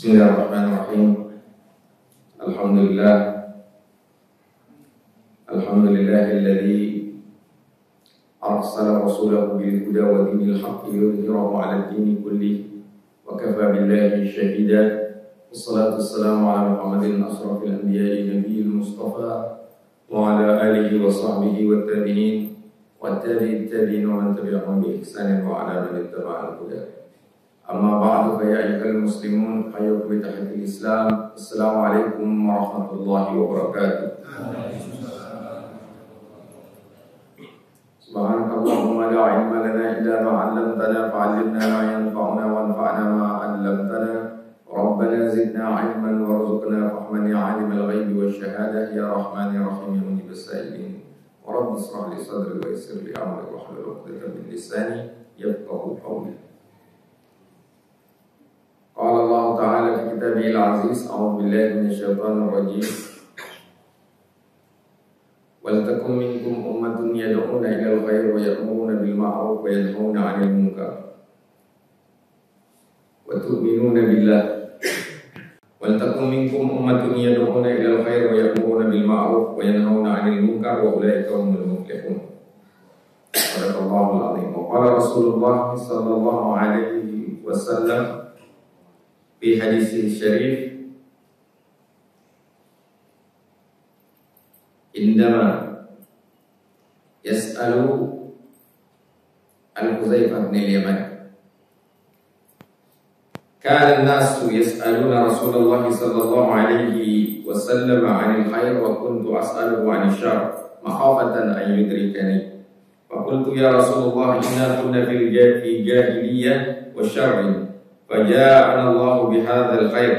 Bismillahirrahmanirrahim. Alhamdulillahilladzi arsala rasulahu bil huda wa dinil haqqi yudhhirahu 'ala ad-dini kullihi wa kafa billahi shahida. Wassalatu wassalamu ala Muhammadin asrafil anbiya'i nabiyil mustafa wa ala alihi wa sahbihi wa tabi'in wa tabi'in wa man tabi'ahum bi ihsanin wa ala man ittaba'al huda. Amma ba'du fa ya ayyuhal muslimun hayyukum bi tahiyatil Islam. Assalamualaikum warahmatullahi wabarakatuh. Subhanakallahumma la ilma lana illa ma 'allamtana fa'allimna ma yanfa'una wanfa'na ma 'allamtana. Rabbana zidna 'ilman warzuqna fahman ya 'alimal ghaibi wasyahadah ya rahman ya rahim ya mujibas sa'ilin. Wa rabbi ishrah li sadri wa yassir li amri wa hlul 'uqdatam min lisani yafqahu qawli. Qala Allah Ta'ala fi kitabihil aziz, a'udzu billahi minasyaitonir rajim. Wal takum minkum ummatun yad'una ilal khair wa ya'muruna bil ma'ruf wa yanhauna 'anil munkar wa tu'minuna billah. Wal takum minkum ummatun yad'una ilal khair wa ya'muruna bil ma'ruf wa yanhauna 'anil munkar wa ulaika humul muflihun. Sadaqallahul 'azim. Wa qala Rasulullah sallallahu alaihi wasallam fi hadis syarif, indama yas'alu al-Hudzaifah bin al-Yaman, kana an-nasu yas'aluna Rasulullah sallallahu alaihi wasallam 'anil khair wa kuntu as'aluhu 'anil syarr makhafatan an yudrikani. Fa qultu ya Rasulullah inna kunna fil jahiliyyah wa syarrin فجاءنا الله بهذا الخير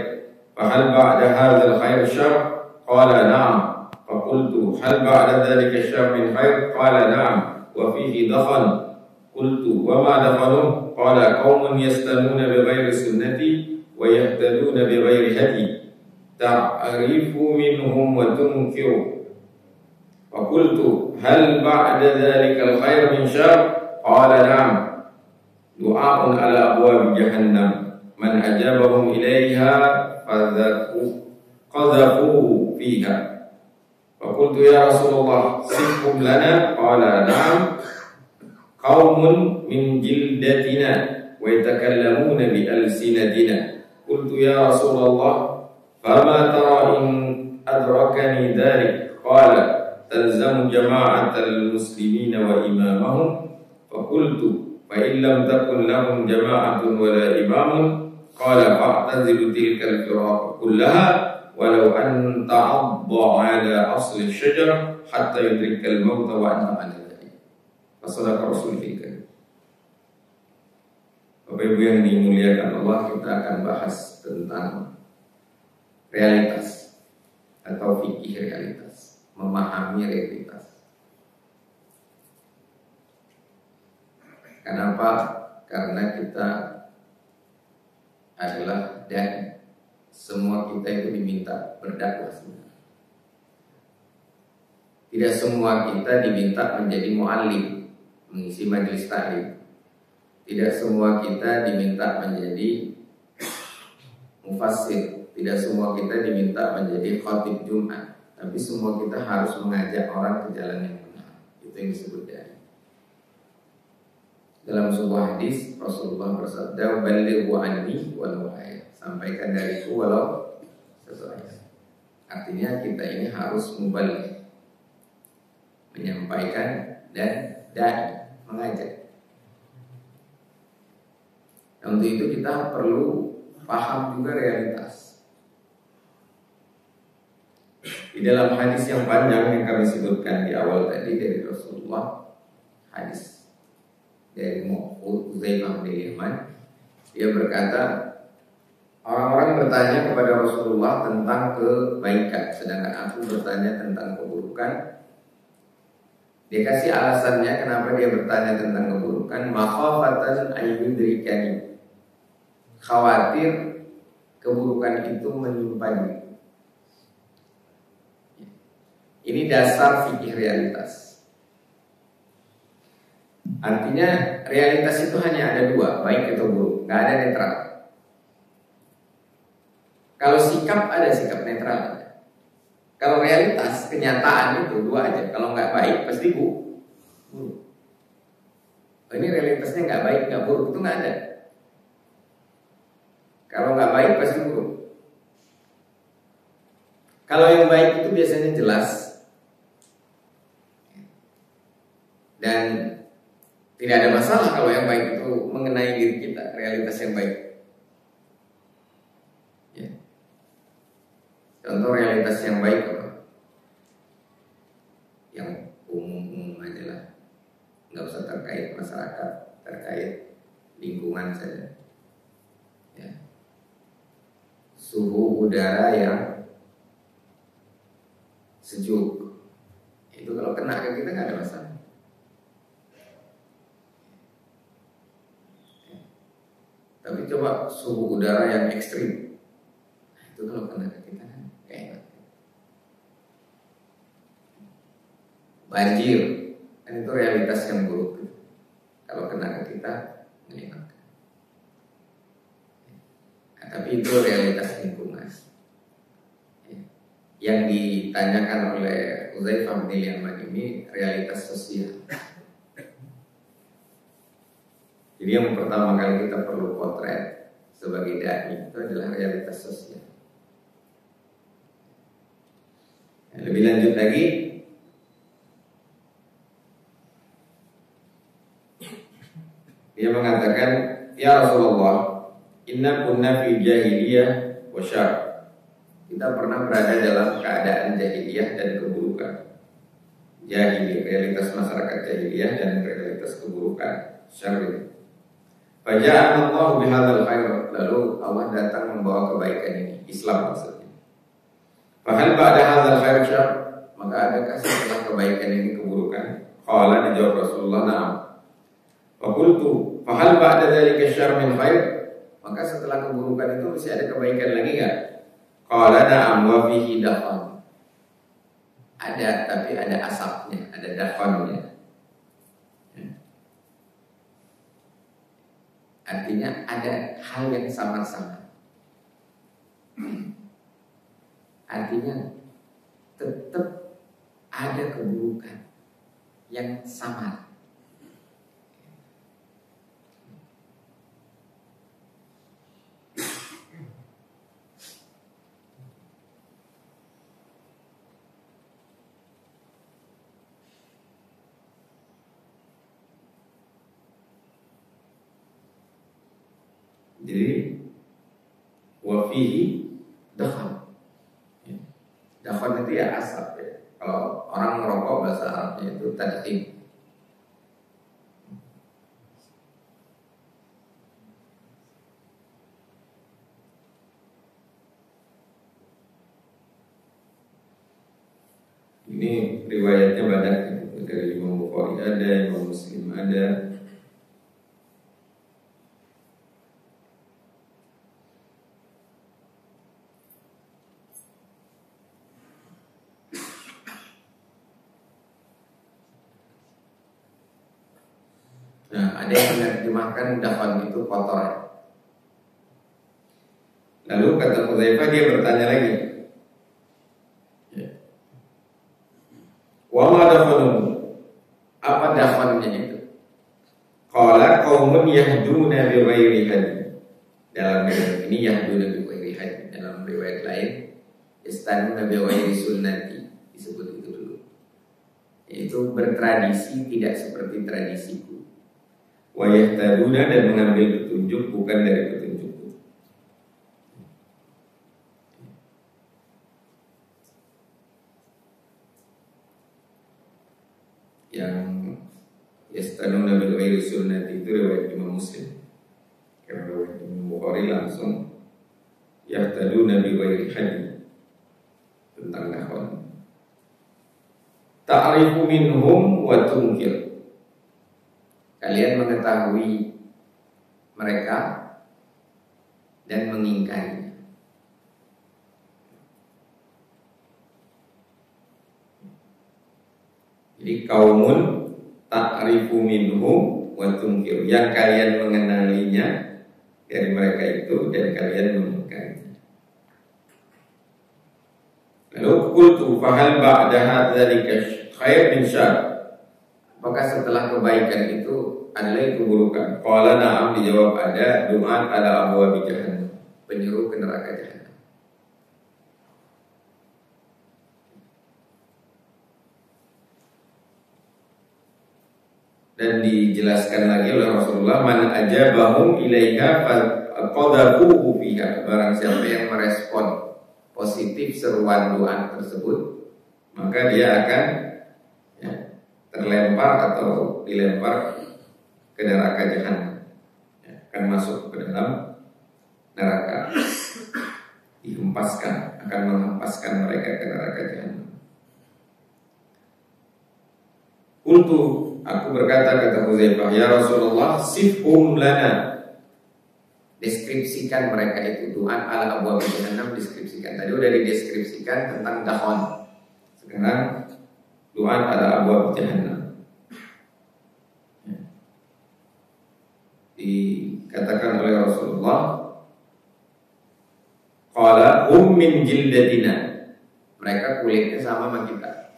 فهل بعد هذا الخير شر؟ قال نعم. فقلت هل بعد ذلك الشر من خير؟ قال نعم وفيه دخن. قلت وما دخنه؟ قال قوم يستنون بغير سنتي ويهتدون بغير هدي تعرف منهم وتنكر. فقلت هل بعد ذلك الخير من شر؟ قال نعم du'a'un ala abwabi jahannam man ajabahum ilaiha qadhafuhu fiha. Faqultu ya Rasulullah sifhum lana, qala na'am qaumun min jildatina wa yatakallamuna bi alsinatina. Qultu ya Rasulullah fama tara in adrakani dhalik? Qala talzamu jama'atal muslimina wa imamahum. Faqultu fa illam takun lahum jama'atun wala imamun, qala fa'tazilu tilkal firaq kullaha walau an ta'adda 'ala asli syajar hatta yudrikal maut wa anta 'ala dhalik. Fasadaqa Rasulullah. Bapak Ibu yang dimuliakan Allah, kita akan bahas tentang realitas atau fikih realitas, memahami realitas. Kenapa? Karena kita adalah dan semua kita itu diminta berdakwah. Tidak semua kita diminta menjadi muallim, mengisi majelis taklim. Tidak semua kita diminta menjadi mufassir. Tidak semua kita diminta menjadi khatib Jumat. Tapi semua kita harus mengajak orang ke jalan yang benar. Itu yang disebut dai. Dalam sebuah hadis Rasulullah bersabda, "Balighu anni walau ayat." Sampaikan dariku walau satu ayat. Artinya kita ini harus mubaligh, menyampaikan dan dai, mengajak. Nah, untuk itu kita perlu paham juga realitas. Di dalam hadis yang panjang yang kami sebutkan di awal tadi dari Rasulullah, hadis dari Hudzaifah bin Yaman, dia berkata, orang-orang bertanya kepada Rasulullah tentang kebaikan, sedangkan aku bertanya tentang keburukan. Dia kasih alasannya kenapa dia bertanya tentang keburukan, makhafatan ayyudrikani, khawatir keburukan itu menimpanya. Ini dasar fikih realitas. Artinya realitas itu hanya ada dua, baik atau buruk, nggak ada netral. Kalau sikap ada sikap netral. Kalau realitas, kenyataan itu dua aja. Kalau nggak baik pasti buruk. Ini realitasnya nggak baik, nggak buruk, itu nggak ada. Kalau nggak baik pasti buruk. Kalau yang baik itu biasanya jelas dan tidak ada masalah kalau yang baik itu mengenai diri kita, realitas yang baik. Ya. Contoh realitas yang baik apa? Yang umum-umum aja lah, nggak usah terkait masyarakat, terkait lingkungan saja. Ya. Suhu udara yang sejuk, itu kalau kena ke kita nggak ada masalah. Tapi coba suhu udara yang ekstrim, itu kalau kena ke kita kan kayak enak. Banjir, kan itu realitas yang buruk. Kalau kena ke kita nggak enak. Nah, tapi itu realitas lingkungan. Yang ditanyakan oleh Hudzaifah bin Yaman ini realitas sosial. Jadi yang pertama kali kita perlu potret sebagai dai itu adalah realitas sosial. Lebih lanjut lagi, dia mengatakan, ya Rasulullah, inna kunna fi jahiliyah wa syarr. Kita pernah berada dalam keadaan jahiliyah dan keburukan. Jahiliyah, realitas masyarakat jahiliyah dan realitas keburukan, syarr. Faja'ana Allah bihadzal khair, lalu Allah datang membawa kebaikan ini, Islam maksudnya. Fahal ba'da hadzal khair syarr, maka adakah setelah kebaikan ini keburukan? Qala, dijawab Rasulullah, na'am. Fa qultu, fahal ba'da dzalika syarr min khair? Maka setelah keburukan itu masih ada kebaikan lagi enggak? Qala, na'am wa fihi dafan. Ada, tapi ada asapnya, ada dafannya. Artinya ada hal yang samar-samar. Artinya tetap ada keburukan yang samar. Jadi wafihi dakhal. Dakhal itu ya asap ya. Kalau orang merokok bahasa Arabnya itu tadkhim. Ini riwayatnya banyak dari Imam Bukhari ada, Imam Muslim ada. Nah, ada yang menerjemahkan dafan itu kotor. Lalu kata Hudzaifah, dia bertanya lagi, wa ma dafanu, apa dafannya itu? Qala qaumun yahduna bi ghairi hadi. Dalam riwayat ini yahduna bi ghairi hadi, dalam riwayat lain istanuna bi ghairi sunnati, disebut itu dulu. Yaitu bertradisi tidak seperti tradisiku. Wa yahtaduna, dan mengambil petunjuk bukan dari petunjukku. Yang yastanuna bil ghairi sunnati itu riwayat Imam Muslim. Karena riwayat Imam Bukhari langsung yahtaduna bi ghairi hadi, tentang nahwan. Ta'rifu minhum wa tunkir. Kalian mengetahui mereka dan mengingkarinya. Jadi kaumun ta'rifu minhum wa tunkir, yang kalian mengenalinya dari mereka itu dan kalian mengingkarinya. Lalu qultu fahal ba'da dzalika khair min syarr? Apakah setelah kebaikan itu ada lagi keburukan? Qala na'am, dijawab ada. Du'an ala abwabi jahannam, penyeru ke neraka jahannam. Dan dijelaskan lagi oleh Rasulullah, man ajabahum ilaiha faqadahu fiha, barang siapa yang merespon positif seruan doa tersebut, maka dia akan terlempar atau dilempar ke neraka jahanam, akan masuk ke dalam neraka, dihempaskan, akan menghempaskan mereka ke neraka jahanam. Aku berkata, kata Hudzaifah, ya Rasulullah, sifhum lana, deskripsikan mereka itu. Du'an ala abwabi jahannam, deskripsikan. Tadi udah dideskripsikan tentang dahon, sekarang du'an ala abwabi jahannam. Dikatakan oleh Rasulullah, qala hum min jildatina, mereka kulitnya sama sama kita.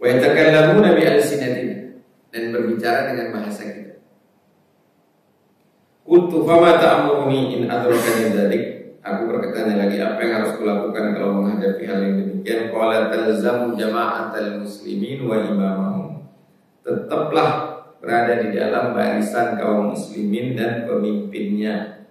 Wa yatakallamuna bi alsinatina, dan berbicara dengan bahasa kita. Qultu fama ta'muruni in adrakani dzalik, aku bertanya lagi, apa yang harus kulakukan kalau menghadapi hal yang demikian? Qala talzamu jama'atal muslimin wa imamahum, tetaplah berada di dalam barisan kaum muslimin dan pemimpinnya.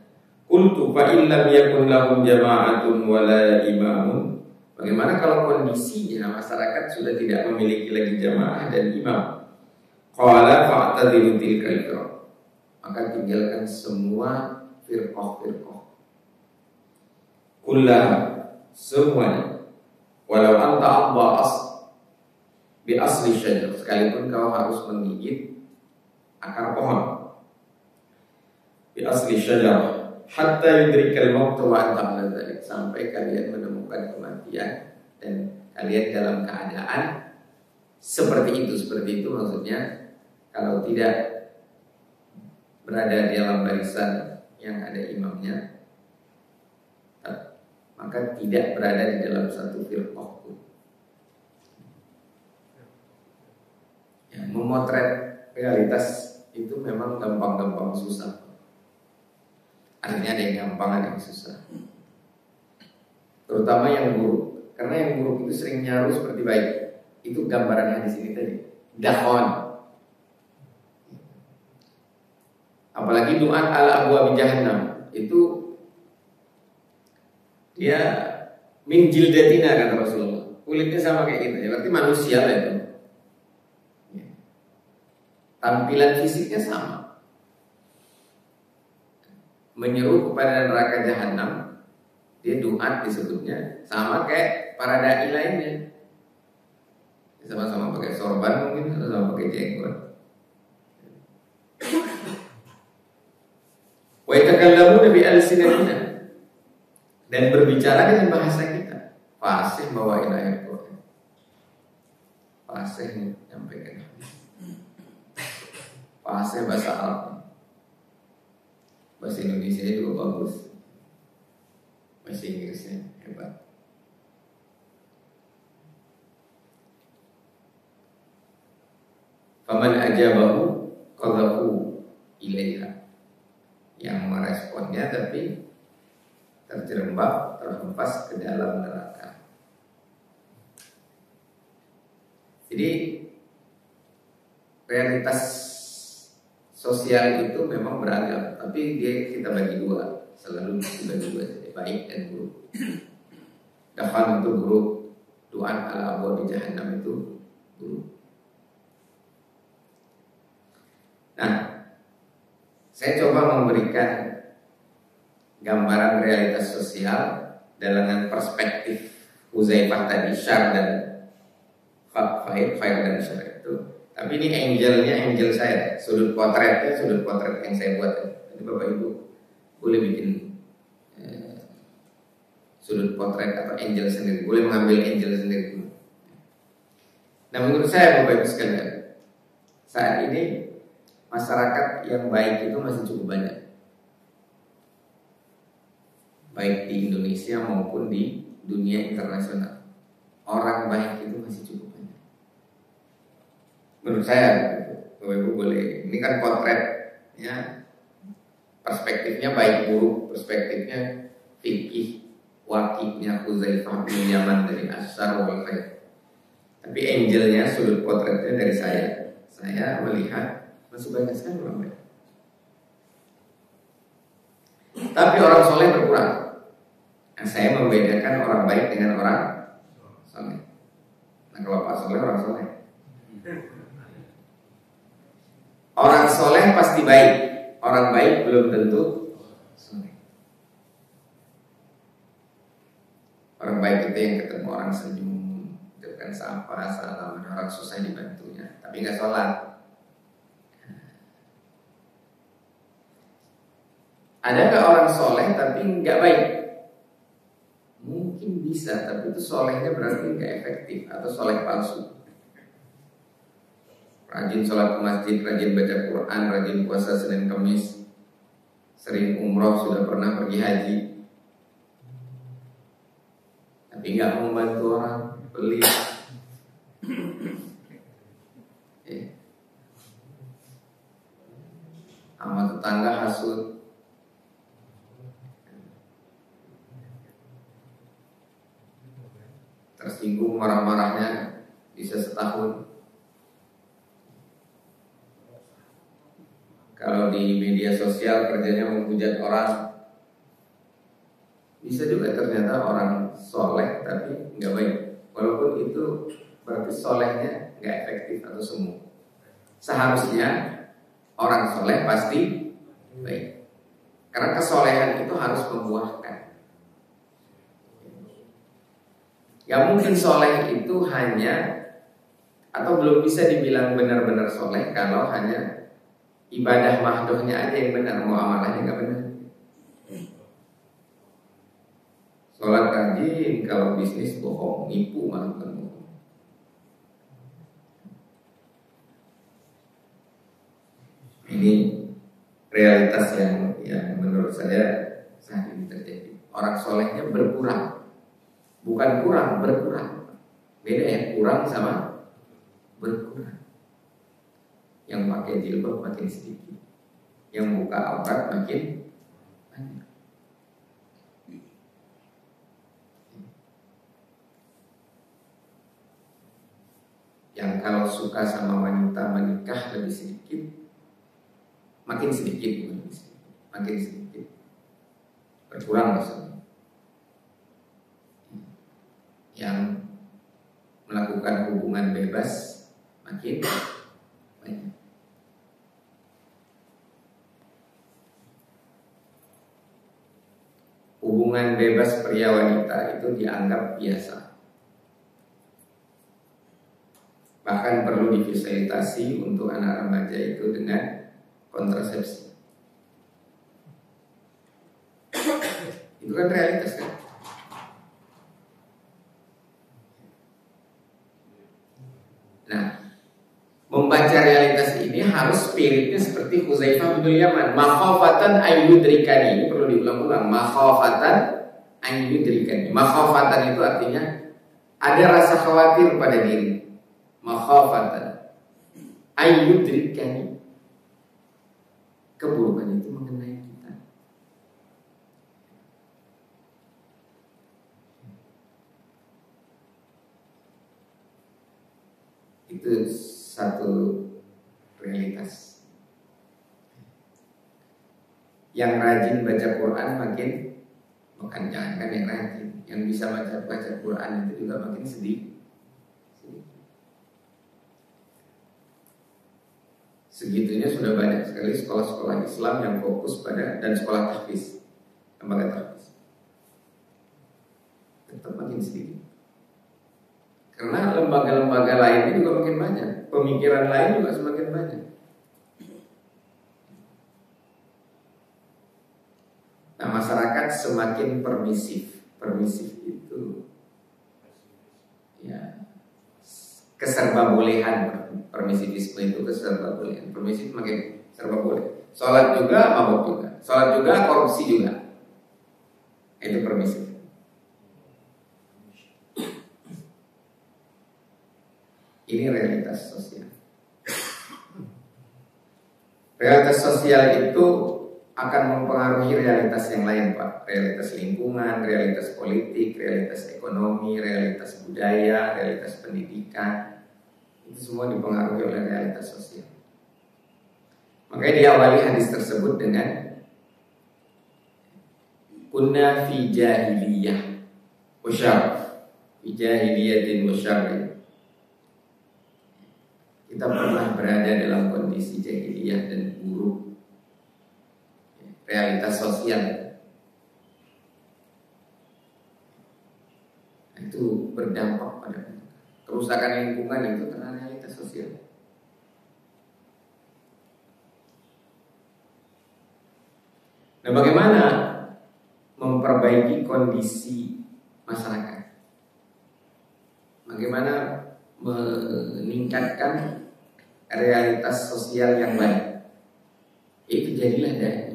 Qultu fa illam yakun lahum jama'atun wala imamun, bagaimana kalau kondisinya masyarakat sudah tidak memiliki lagi jamaah dan imam? Qala fa'tadilu tilkal firqah, maka tinggalkan semua firqah-firqah, kullaha, semuanya. Walau anta abba bi asli syajar, sekalipun kau harus menggigit akar pohon, bi asli syajar, hatta yudrikal maut wa anta ala dzalik, sampai kalian menemukan kematian dan kalian dalam keadaan seperti itu. Seperti itu maksudnya kalau tidak berada di dalam barisan yang ada imamnya, maka tidak berada di dalam satu firqah. Ya, memotret realitas itu memang gampang-gampang susah. Artinya ada yang gampang, ada yang susah. Terutama yang buruk, karena yang buruk itu sering nyaru seperti baik. Itu gambarannya di sini tadi, dahon. Apalagi du'an ala abwabi jahannam, itu dia min jildatina, kata Rasulullah, kulitnya sama kayak kita, ya berarti manusia lah itu. Tampilan fisiknya sama, menyeru kepada neraka jahanam. Dia du'at disebutnya sama kayak para dai lainnya, sama-sama pakai sorban, mungkin sama-sama pakai jenggot. Wa yatakallamuna bi alsinatina, dan berbicara dengan bahasa kita. Fasih bawain ayat Quran, fasih nyampaikan hadis, fasih bahasa Arab, bahasa Indonesia juga bagus, bahasa Inggrisnya hebat. Faman ajabahu qadhafu ilaiha, yang meresponnya tapi terjerembab, terhempas ke dalam neraka. Jadi realitas sosial itu memang beragam, tapi kita bagi dua, selalu dibagi dua, baik dan buruk. Dafan itu buruk, du'an ala abwabi jahannam itu buruk. Nah, saya coba memberikan gambaran realitas sosial dengan perspektif Hudzaifah tadi, syar dan khair dan syar itu. Tapi ini angel saya, sudut potret yang saya buat. Jadi Bapak Ibu boleh bikin sudut potret atau angel sendiri, boleh mengambil angel sendiri. Nah, menurut saya Bapak Ibu sekalian, saat ini masyarakat yang baik itu masih cukup banyak. baik di Indonesia maupun di dunia internasional. Orang baik itu masih cukup banyak. Menurut saya, Bapak Ibu boleh. Ini kan potret, ya. Perspektifnya baik buruk, perspektifnya fikih, wakifnya Hudzaifah bin Yaman dari Asyar wal Khair. Tapi angelnya, sudut potretnya dari saya. Saya melihat masih banyak sekali orang baik. Tapi orang soleh berkurang. Nah, saya membedakan orang baik dengan orang soleh. Nah, kalau Pak Soleh orang soleh. Orang soleh pasti baik. Orang baik belum tentu soleh. Orang baik itu yang ketemu orang senyum, dengan sapa, salaman, orang susah dibantunya, tapi nggak sholat. Ada nggak orang soleh tapi nggak baik? Mungkin bisa, tapi itu solehnya berarti nggak efektif atau soleh palsu. Rajin sholat ke masjid, rajin baca Quran, rajin puasa Senin Kamis, sering umroh, sudah pernah pergi haji, tapi nggak mau membantu orang, pelit. Sama tetangga hasut. Tersinggung, marah-marahnya bisa setahun. Kalau di media sosial kerjanya menghujat orang. Bisa juga ternyata orang soleh tapi nggak baik. Walaupun itu berarti solehnya nggak efektif atau semu. Seharusnya orang soleh pasti baik. Karena kesolehan itu harus membuahkan. Gak mungkin soleh itu hanya atau belum bisa dibilang benar-benar soleh kalau hanya ibadah mahdohnya aja yang benar, muamalahnya nggak benar. Sholat rajin, kalau bisnis bohong, nipu malah bukan bohong. Ini realitas yang menurut saya saat ini terjadi. Orang solehnya berkurang, bukan kurang, berkurang. Beda ya, kurang sama berkurang. Yang pakai jilbab makin sedikit, yang buka aurat makin banyak. Yang kalau suka sama wanita menikah lebih sedikit, makin sedikit, makin sedikit, berkurang maksudnya. Yang melakukan hubungan bebas makin banyak. Hubungan bebas pria wanita itu dianggap biasa. Bahkan perlu difasilitasi untuk anak remaja itu dengan kontrasepsi. Itu kan realitas kan? Nah, membaca realitas ini harus spiritnya seperti Hudzaifah bin Yaman. Makhafatan ayyudrikani. Ini perlu diulang-ulang. Makhafatan ayyudrikani. Makhafatan itu artinya ada rasa khawatir pada diri. Makhafatan ayyudrikani. Keburukan itu mengenai kita. Itu satu realitas. Yang rajin baca Quran makin, bukan jangankan yang rajin, yang bisa baca Quran itu juga makin sedih. Segitunya sudah banyak sekali sekolah-sekolah Islam yang fokus pada, dan sekolah tahfiz, lembaga tahfiz, tetap makin sedikit. Karena lembaga-lembaga lain juga makin banyak, pemikiran lain juga semakin banyak. Nah, masyarakat semakin permisif. Permisif itu ya keserbabolehan. Permisivisme itu keserbabolehan. Permisif makin serba boleh. Sholat juga, mabuk juga. Sholat juga, korupsi juga. Itu permisif. Ini realitas sosial. Realitas sosial itu akan mempengaruhi realitas yang lain, Pak. Realitas lingkungan, realitas politik, realitas ekonomi, realitas budaya, realitas pendidikan. Itu semua dipengaruhi oleh realitas sosial. Makanya diawali hadis tersebut dengan kunna fi jahiliyah wa syarr. Fi jahiliyatin wa syarr. Kita pernah berada dalam kondisi jahiliyah dan buruk. Realitas sosial itu berdampak pada kerusakan lingkungan, itu karena realitas sosial. Nah, bagaimana memperbaiki kondisi masyarakat? Bagaimana meningkatkan realitas sosial yang baik? Itu jadilah dai.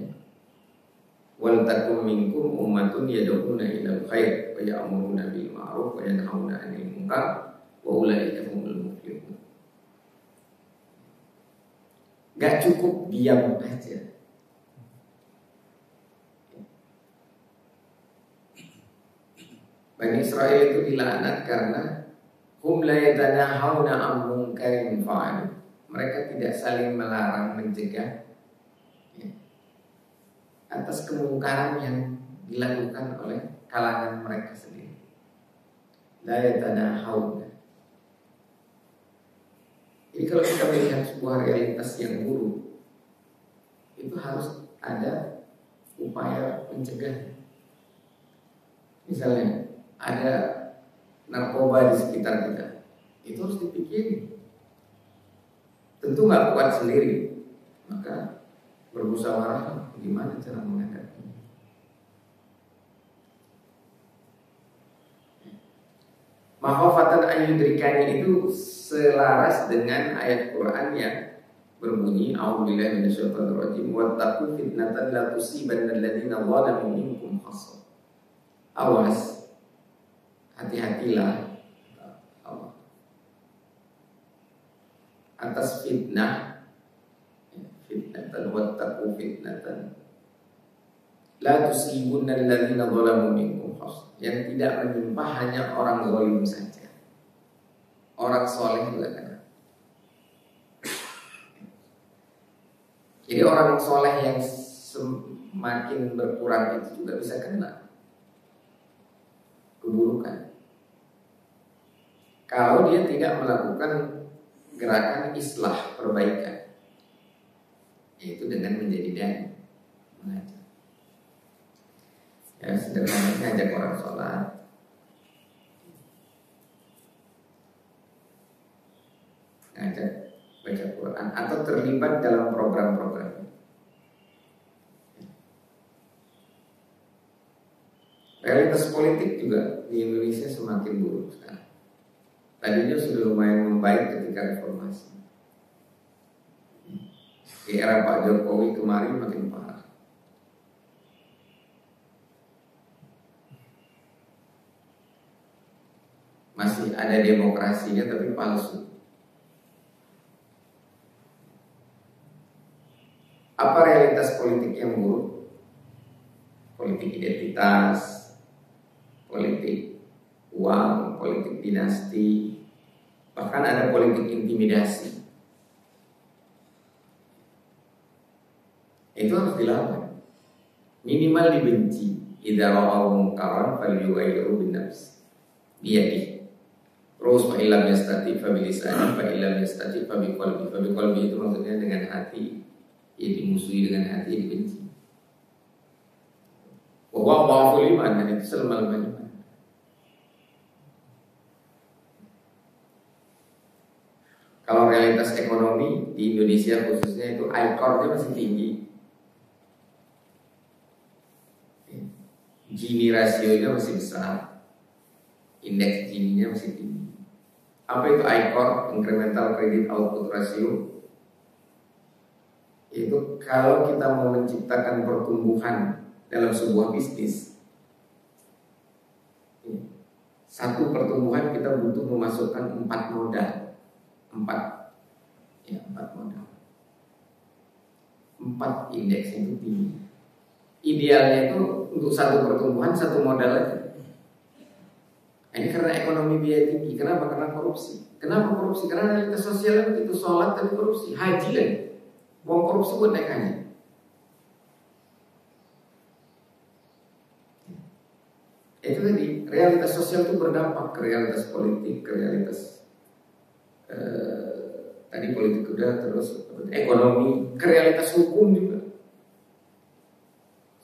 Wal takum minkum ummatun yad'una ilal khair wa ya'muruna bil ma'ruf wa yanhauna 'anil munkar wa ulaika humul muflihun. Gak cukup diam aja. Bani Israel itu dilaknat karena hum la yatanahawna 'an munkarin fa'alu. Mereka tidak saling melarang, mencegah atas kemungkaran yang dilakukan oleh kalangan mereka sendiri. La yatanahawna. Jadi kalau kita melihat sebuah realitas yang buruk, itu harus ada upaya mencegah. Misalnya ada narkoba di sekitar kita, itu harus dipikirin. Tentu nggak kuat sendiri, maka bermusyawarah gimana cara menghadapinya. Makhofatan ayyudrikani itu selaras dengan ayat Quran yang berbunyi a'udzubillahi minasyaitonir rajim wattaqu fitnatan la tusibanna alladziina zalamu minkum khassah. Awas, hati-hatilah atas fitnah, fitnatan wattaqu fitnatan la tusibunna alladziina zalamu minkum khas, yang tidak menimpa hanya orang zalim saja, orang soleh juga kena. Jadi orang soleh yang semakin berkurang itu juga bisa kena keburukan kalau dia tidak melakukan gerakan islah, perbaikan, yaitu dengan menjadi dai, mengajar. Ya, sederhananya ngajak orang sholat, ngajak baca Quran, atau terlibat dalam program-program. Realitas politik juga di Indonesia semakin buruk sekarang. Tadinya sudah lumayan membaik ketika reformasi. Di era Pak Jokowi kemarin makin parah. Masih ada demokrasinya tapi palsu. Apa realitas politik yang buruk? Politik identitas, politik uang, politik dinasti, bahkan ada politik intimidasi. Itu harus dilawan. Minimal dibenci. Idza ra'aw munkaran falyughayyiru binafsi biyadihi. Terus fa illam yastati fa bilisani, fa illam yastati fa biqalbi. Fa biqalbi itu maksudnya dengan hati, ya dimusuhi dengan hati, ya dibenci. Wa dhaful iman, dan itu selemah-lemahnya iman. Kalau realitas ekonomi di Indonesia khususnya itu ICOR-nya masih tinggi, Gini rasionya masih besar, indeks Gini-nya masih tinggi. Apa itu ICOR, Incremental Credit Output Ratio? Itu kalau kita mau menciptakan pertumbuhan dalam sebuah bisnis, Satu pertumbuhan kita butuh memasukkan 4 modal. 4 modal. 4 indeks itu tinggi. Idealnya itu untuk satu pertumbuhan 1 modal aja. Ini karena ekonomi biaya tinggi. Kenapa? Karena korupsi. Kenapa korupsi? Karena realitas sosial itu sholat tapi korupsi. Haji kan, uang korupsi buat naik haji. Itu tadi, realitas sosial itu berdampak ke realitas politik, ke realitas tadi politik udah, terus ekonomi, ke realitas hukum juga.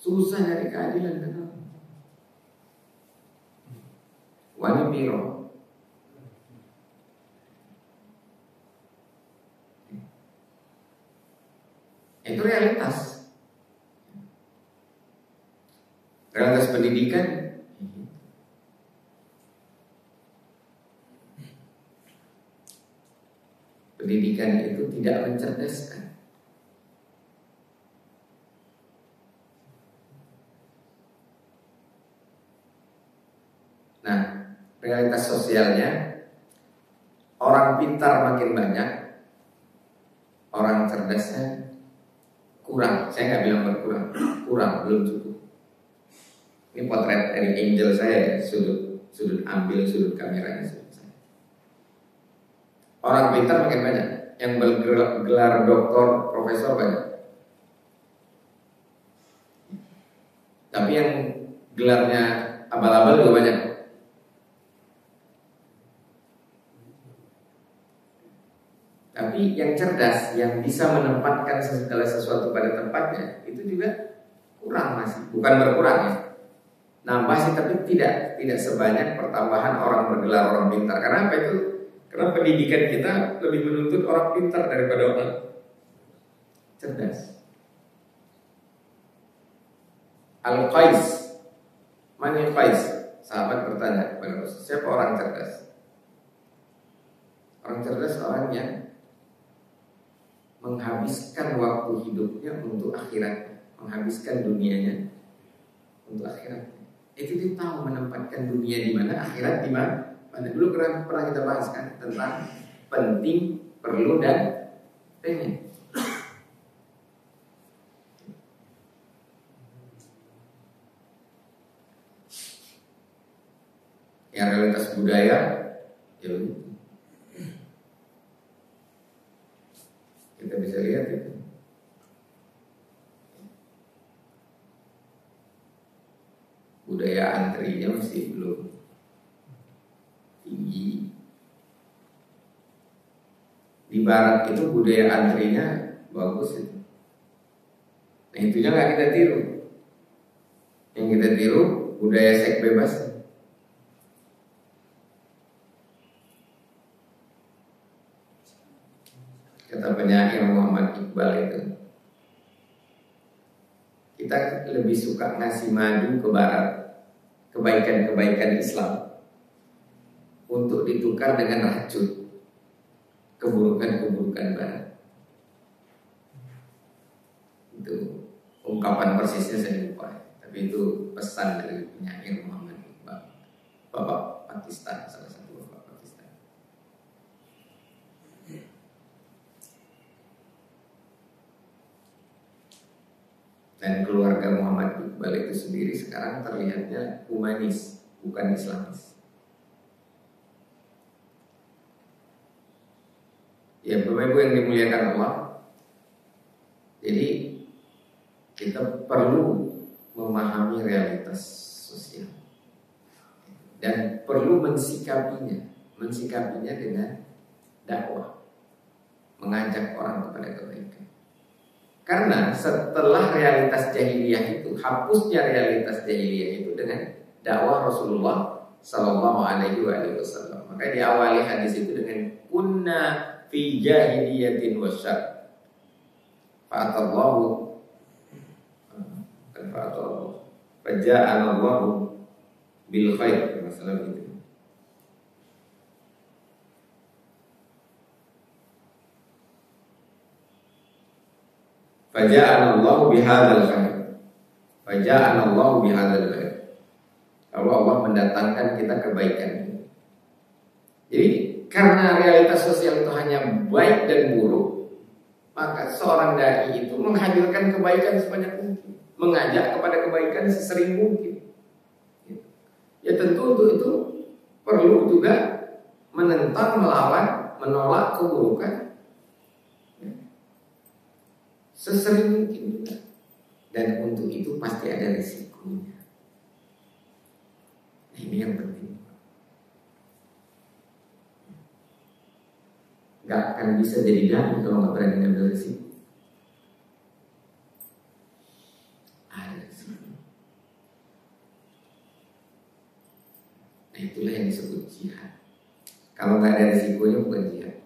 Susah nyari keadilan kan? Wani piro. Itu realitas. Realitas pendidikan. Pendidikan itu tidak mencerdaskan. Nah, realitas sosialnya, orang pintar makin banyak, orang cerdasnya kurang. Saya nggak bilang berkurang, kurang, belum cukup. Ini potret dari angel saya, sudut ambil sudut kameranya sudut saya. Orang pintar makin banyak, yang bergelar doktor, profesor banyak. Tapi yang gelarnya abal-abal juga banyak. Tapi yang cerdas, yang bisa menempatkan segala sesuatu pada tempatnya, itu juga kurang masih. Bukan berkurang ya, nambah sih, tapi tidak sebanyak pertambahan orang bergelar orang pintar. Karena apa itu? Karena pendidikan kita lebih menuntut orang pintar daripada orang cerdas. Al-Qais, mana Qais? Sahabat bertanya kepada Rasul, siapa orang cerdas? Orang cerdas orang yang menghabiskan waktu hidupnya untuk akhirat, menghabiskan dunianya untuk akhirat. Itu dia tahu menempatkan dunia di mana, akhirat di mana. Dulu pernah kita bahas kan tentang penting, perlu dan pengen. Yang realitas budaya, ya kita bisa lihat itu. Budaya antrinya masih belum tinggi. Di barat itu budaya antrinya bagus itu. Nah itunya nggak kita tiru. Yang kita tiru budaya seks bebas. Kata penyair Muhammad Iqbal itu, kita lebih suka ngasih madu ke barat, kebaikan-kebaikan Islam, untuk ditukar dengan racun, keburukan-keburukan barat. Itu ungkapan persisnya saya lupa, tapi itu pesan dari penyair Muhammad Iqbal, Bapak Pakistan, salah satu Bapak Pakistan. Dan keluarga Muhammad Iqbal itu sendiri sekarang terlihatnya humanis, bukan Islamis. Ya Bapak Ibu yang dimuliakan Allah, jadi kita perlu memahami realitas sosial dan perlu mensikapinya dengan dakwah, mengajak orang kepada kebaikan. Karena setelah realitas jahiliyah itu, hapusnya realitas jahiliyah itu dengan dakwah Rasulullah Sallallahu Alaihi Wasallam. Maka diawali hadis itu dengan kunna fi jahiliyatin wasyar. Fa'atallahu faja'alallahu bil khair. Masalah itu. Faja'alallahu bihadzal khair. Faja'alallahu bihadzal khair. lalu Allah mendatangkan kita kebaikan ini. Jadi karena realitas sosial itu hanya baik dan buruk, maka seorang dai itu menghadirkan kebaikan sebanyak mungkin, mengajak kepada kebaikan sesering mungkin. Ya tentu untuk itu perlu juga menentang, melawan, menolak keburukan sesering mungkin juga. Dan untuk itu pasti ada risikonya. Nah, ini yang penting. Gak akan bisa jadi dai kalau gak berani ngambil risiko. Ada risiko. Nah, itulah yang disebut jihad. Kalau nggak ada risikonya bukan jihad.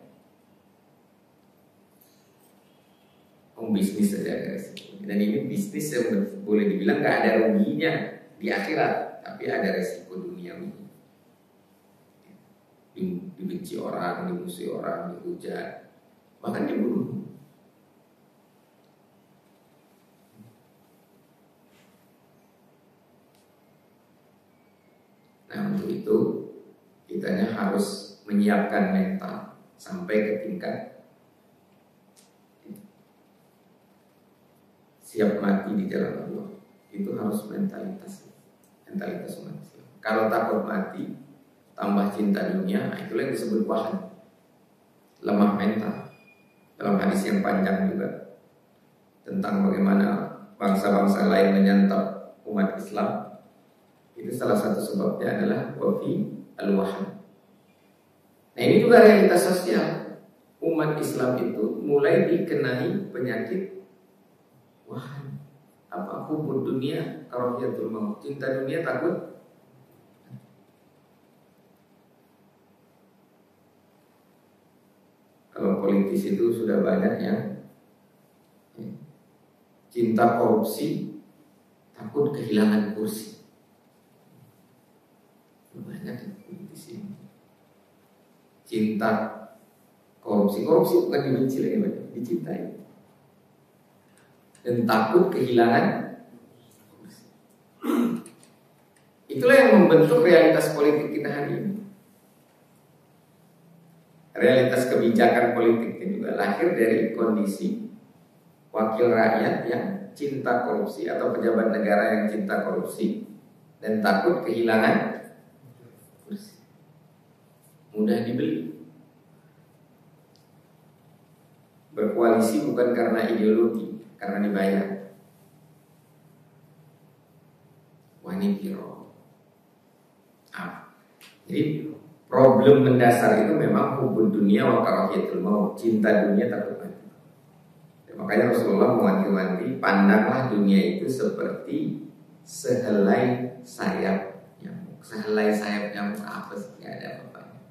Bisnis saja ada risikonya. Dan ini bisnis yang boleh dibilang nggak ada ruginya di akhirat, tapi ada risiko duniawi. Dibenci orang, dimusuhi orang, dihujat, bahkan dibunuh. Nah, untuk itu kitanya harus menyiapkan mental sampai ke tingkat siap mati di jalan Allah. Itu harus mentalitas manusia. Kalau takut mati, tambah cinta dunia, itulah yang disebut wahan, lemah mental. Dalam hadis yang panjang juga tentang bagaimana bangsa-bangsa lain menyantap umat Islam, itu salah satu sebabnya adalah wafi al-wahan. Nah, ini juga realitas sosial. Umat Islam itu mulai dikenai penyakit wahan. Apa hubud dunia karahiyatul maut, cinta dunia, takut. Kalau politis itu sudah banyak yang cinta korupsi, takut kehilangan kursi. Banyak yang politis ini cinta korupsi bukan dibenci lagi, banyak dicintai. Dan takut kehilangan. Itulah yang membentuk realitas politik kita hari ini. Realitas kebijakan politiknya juga lahir dari kondisi wakil rakyat yang cinta korupsi atau pejabat negara yang cinta korupsi dan takut kehilangan kursi. Mudah dibeli. Berkoalisi bukan karena ideologi, karena dibayar. Wanipiro. Jadi problem mendasar itu memang hubud dunia wa karahiyatul maut, cinta dunia takut mati. Makanya Rasulullah mewanti-wanti, pandanglah dunia itu seperti sehelai sayap nyamuk. Sehelai sayap nyamuk apa sih? Nggak ada apa-apanya.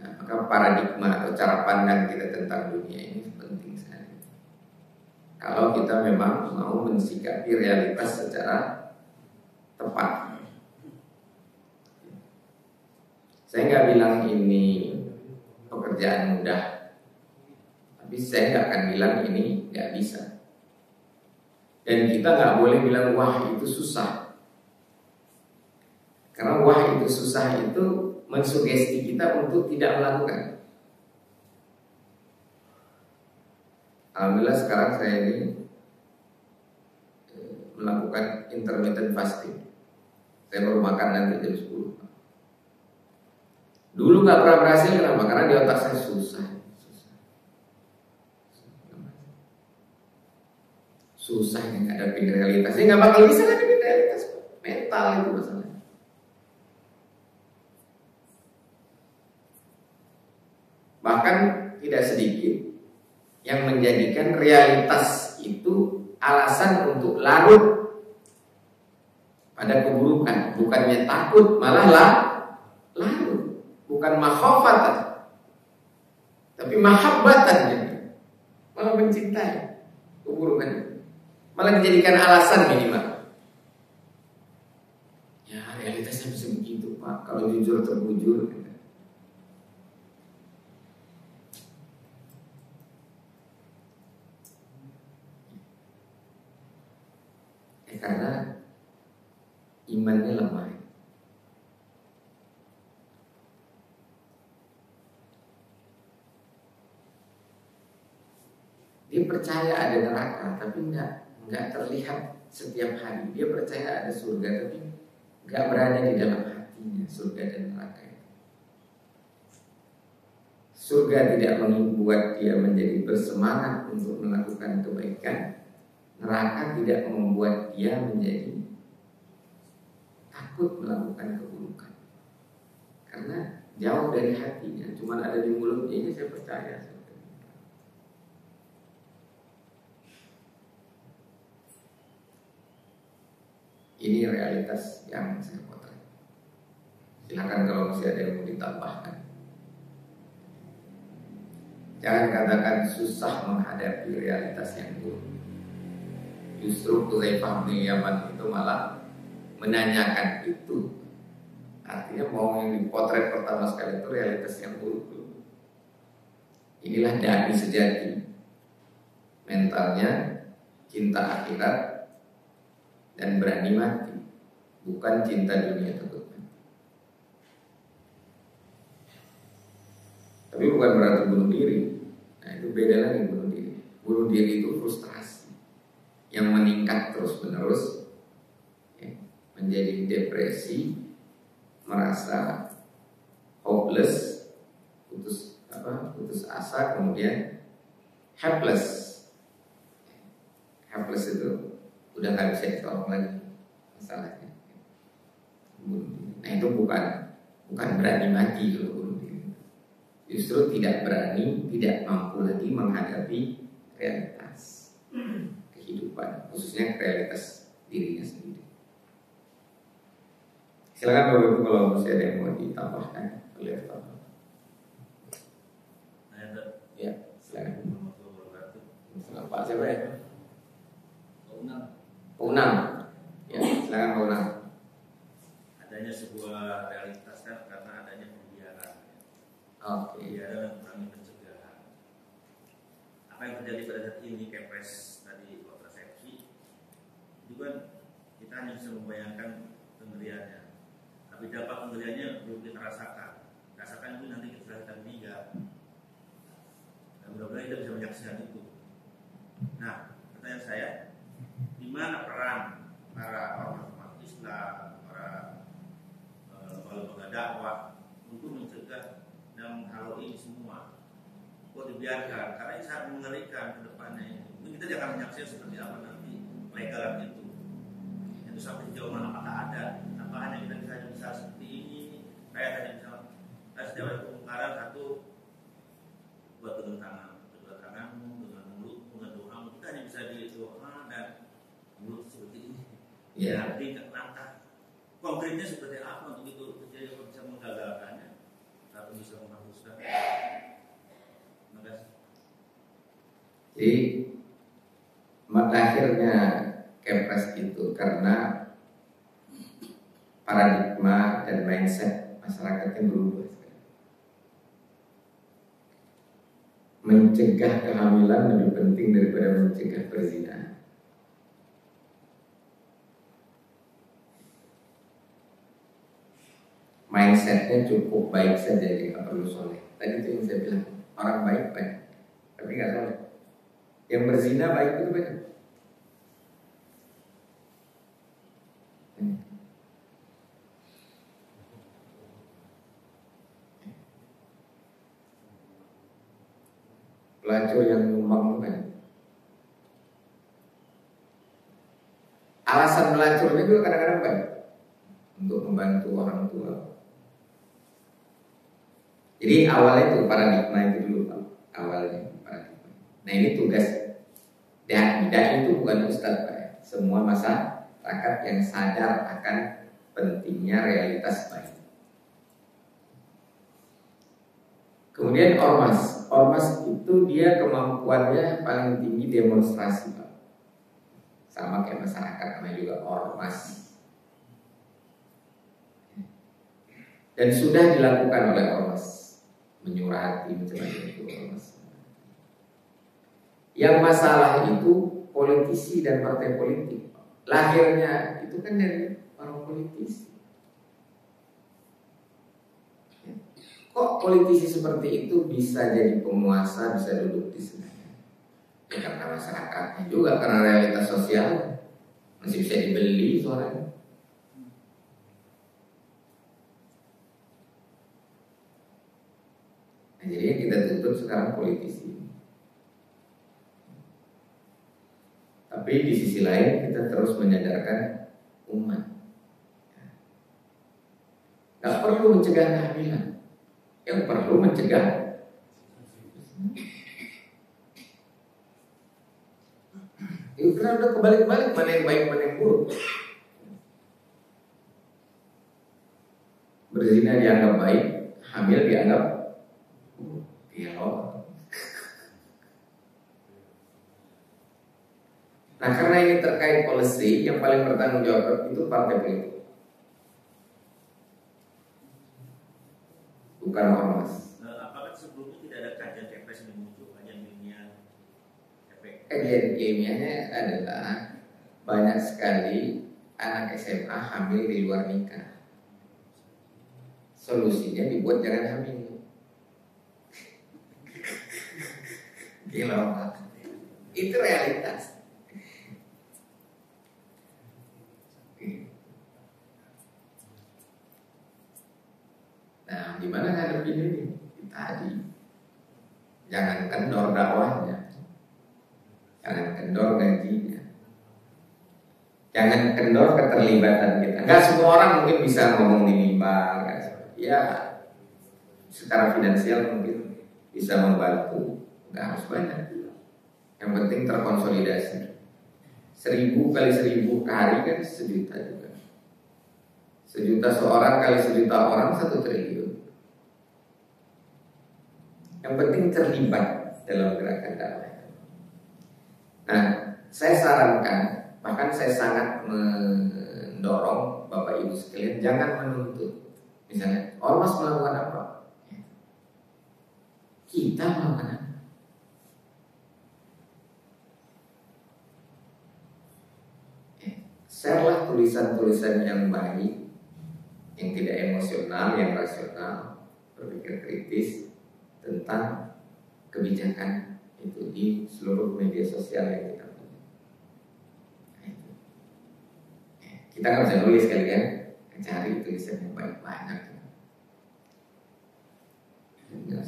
Nah, maka paradigma atau cara pandang kita tentang dunia ini penting sekali. Kalau kita memang mau mensikapi realitas secara tepat. Saya nggak bilang ini pekerjaan mudah, tapi saya nggak akan bilang ini nggak bisa. Dan kita nggak boleh bilang wah itu susah, karena wah itu susah itu mensugesti kita untuk tidak melakukan. Alhamdulillah sekarang saya ini melakukan intermittent fasting. Saya baru makan nanti jam 10. Dulu nggak pernah berhasil, kenapa? Karena di otak saya susah. Susah yang ngadepin realitas. Ini nggak bakal bisa ngadepin realitas. Mental itu masalahnya. Bahkan tidak sedikit yang menjadikan realitas itu alasan untuk larut pada keburukan. Bukannya takut, malah larut. Bukan makhafatan, tapi mahabbatan, malah mencintai keburukan, malah dijadikan alasan minimal. Ya realitasnya bisa begitu Pak, kalau jujur terbujur. Karena imannya lemah. Dia percaya ada neraka, tapi nggak terlihat setiap hari. Dia percaya ada surga, tapi nggak berada di dalam hatinya surga dan neraka itu. Surga tidak membuat dia menjadi bersemangat untuk melakukan kebaikan. Neraka tidak membuat dia menjadi takut melakukan keburukan. Karena jauh dari hatinya, cuma ada di mulutnya. Ini saya percaya. Ini realitas yang saya potret. Silakan kalau masih ada yang mau ditambahkan. Jangan katakan susah menghadapi realitas yang buruk. Justru Hudzaifah bin Yaman itu malah menanyakan itu. Artinya mau yang dipotret pertama sekali itu realitas yang buruk dulu. Inilah dai sejati. Mentalnya cinta akhirat dan berani mati, bukan cinta dunia takut mati. Tapi bukan berarti bunuh diri. Nah itu beda lagi bunuh diri. Bunuh diri itu frustrasi yang meningkat terus menerus, ya, menjadi depresi, merasa hopeless, putus asa, kemudian helpless. Helpless itu udah nggak bisa ditolong lagi masalahnya. Nah itu bukan berani mati kalau bunuh diri. Justru tidak berani, tidak mampu lagi menghadapi realitas kehidupan, khususnya realitas dirinya sendiri. Silakan Bapak Ibu kalau masih ada yang mau ditambahkan oleh Bapak. Ya, silakan. Pak siapa ya? Unang. Ya, silakan Pak Unang. Adanya sebuah realitas kan karena adanya pembiaran. Oke. Pembiaran dan kurangi pencegahan. Apa yang terjadi pada saat ini Kepres tadi kontrasepsi itu kan kita hanya bisa membayangkan pemberiannya, tapi dampak pemberiannya belum kita rasakan. Rasakan itu nanti kita akan meninggal. Dan mudah-mudahan kita bisa menyaksikan itu. Nah, pertanyaan saya, di mana peran para ormas Islam, para lembaga dakwah untuk mencegah dan menghalau ini semua? Kok dibiarkan? Karena ini sangat mengerikan ke depannya ini. Mungkin kita jangan menyaksikan seperti apa nanti pelegalan itu. Itu sampai sejauh mana apakah ada? Apa hanya kita bisa seperti ini? Kayak tadi misalnya, setiap ada pembongkaran satu buat dengan tangan, kedua tanganmu, dengan mulutmu, dengan doamu. Kita hanya bisa di doa dan mulut seperti ini. Ya, tingkat langkah konkretnya seperti apa untuk itu terjadi, apa bisa menggagalkannya atau bisa menghapuskan. Terima kasih. Jadi akhirnya Kepres itu karena paradigma dan mindset masyarakatnya berubah. Mencegah kehamilan lebih penting daripada mencegah perzinahan. Mindsetnya cukup baik saja, jadi nggak perlu soleh. Tadi itu yang saya bilang, orang baik, tapi nggak soleh. Yang berzina baik itu banyak. Pelacur yang nyumbang banyak. Alasan melacurnya juga kadang-kadang baik, untuk membantu orang tua. Jadi awalnya itu paradigma itu dulu Pak. Awalnya paradigma. Nah ini tugas dan itu bukan ustadz Pak. Semua masyarakat yang sadar akan pentingnya realitas baik. Kemudian ormas itu dia kemampuannya paling tinggi demonstrasi Pak. Sama kayak masyarakat namanya juga ormas. Dan sudah dilakukan oleh ormas, menyurati macam-macam itu ormas. Yang masalah itu politisi dan partai politik. Lahirnya itu kan dari orang politisi. Kok politisi seperti itu bisa jadi penguasa, bisa duduk di Senayan? Ya karena masyarakatnya juga, karena realitas sosial masih bisa dibeli suaranya. Nah, jadi yang kita tuntut sekarang politisi. Tapi di sisi lain kita terus menyadarkan umat. Gak perlu mencegah kehamilan, yang perlu mencegah itu karena udah kebalik-balik, mana yang baik mana yang buruk. Berzina dianggap baik, hamil dianggap gelo. Nah karena ini terkait policy, yang paling bertanggung jawab itu partai politik, bukan ormas. Apakah sebelumnya tidak ada kajian kepres yang muncul, kajian ilmiah efek? Kajian ilmiahnya adalah banyak sekali anak SMA hamil di luar nikah. Solusinya dibuat jangan hamil. Gila banget. Itu realitas. Nah, gimana ngadepin ini? Tadi jangan kendor dakwahnya, jangan kendor gajinya, jangan kendor keterlibatan kita. Enggak semua orang mungkin bisa ngomong di mimbar, ya secara finansial mungkin bisa membantu, nggak harus banyak. Yang penting terkonsolidasi. 1000 kali 1000 hari kan 1 juta juga. 1 juta seorang kali 1 juta orang 1 triliun. Yang penting terlibat dalam gerakan dakwah. Nah, saya sarankan, bahkan saya sangat mendorong Bapak Ibu sekalian jangan menuntut. Misalnya, ormas melakukan apa? Kita melakukan apa? Share-lah tulisan-tulisan yang baik, yang tidak emosional, yang rasional, berpikir kritis tentang kebijakan itu di seluruh media sosial yang kita punya. Kita nggak bisa nulis kali kan, cari tulisan yang baik banyak. Ya.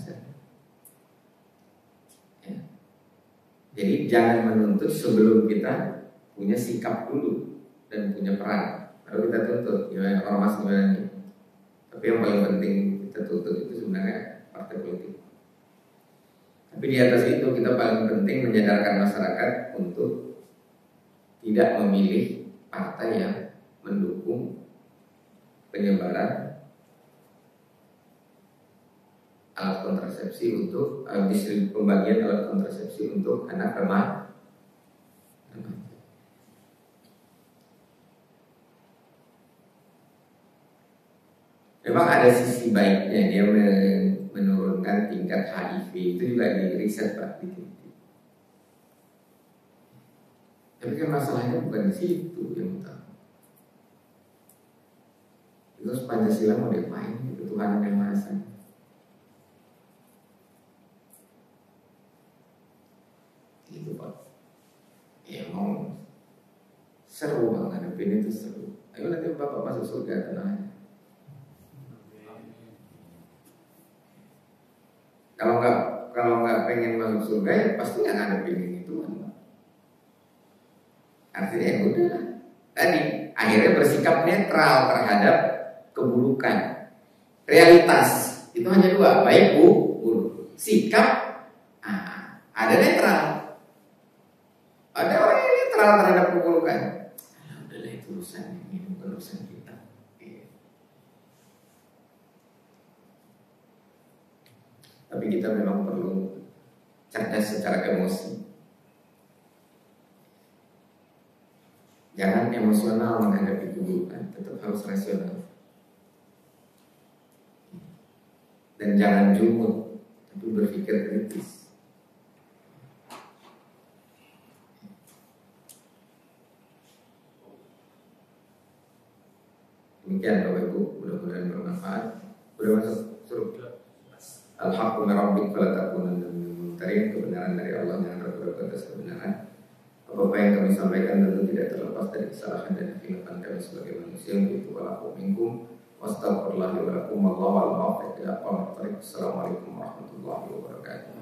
Jadi jangan menuntut sebelum kita punya sikap dulu dan punya peran. Lalu kita tuntut, gimana ormas gimana nih. Tapi yang paling penting kita tuntut itu sebenarnya partai politik. Tapi di atas itu kita paling penting menyadarkan masyarakat untuk tidak memilih partai yang mendukung penyebaran alat kontrasepsi untuk pembagian alat kontrasepsi untuk anak remaja. Memang ada sisi baiknya, dia menurunkan tingkat HIV, itu juga di riset Pak. Tapi kan masalahnya bukan di situ yang utama. Terus Pancasila mau diapain? Itu Tuhan yang Maha Esa. Gitu Pak. Ya mau seru banget, ngadepin itu seru. Ayo nanti Bapak masuk surga, tenang aja. Kalau nggak pengen masuk surga ya pasti nggak ngadepin itu kan. Artinya ya udah. Tadi akhirnya bersikap netral terhadap keburukan. Realitas itu hanya 2, baik buruk. Sikap ada netral. Ada orang yang netral terhadap keburukan. Udahlah itu urusan ini, bukan urusan kita. Tapi kita memang perlu cerdas secara emosi. Jangan emosional menghadapi keburukan, tetap harus rasional. Dan jangan jumut, tapi berpikir kritis. Demikian Bapak Ibu, mudah-mudahan bermanfaat. Sudah masuk suruh Al-haqqu min rabbik fala takunanna minal mumtarin. Kebenaran dari Allah, jangan ragu-ragu atas kebenaran. Apa yang kami sampaikan tentu tidak terlepas dari kesalahan dan kekhilafan kami sebagai manusia. Begitu walakum minkum wastaghfirullahi wa lakum wallahu a'lam. Assalamualaikum warahmatullahi wabarakatuh.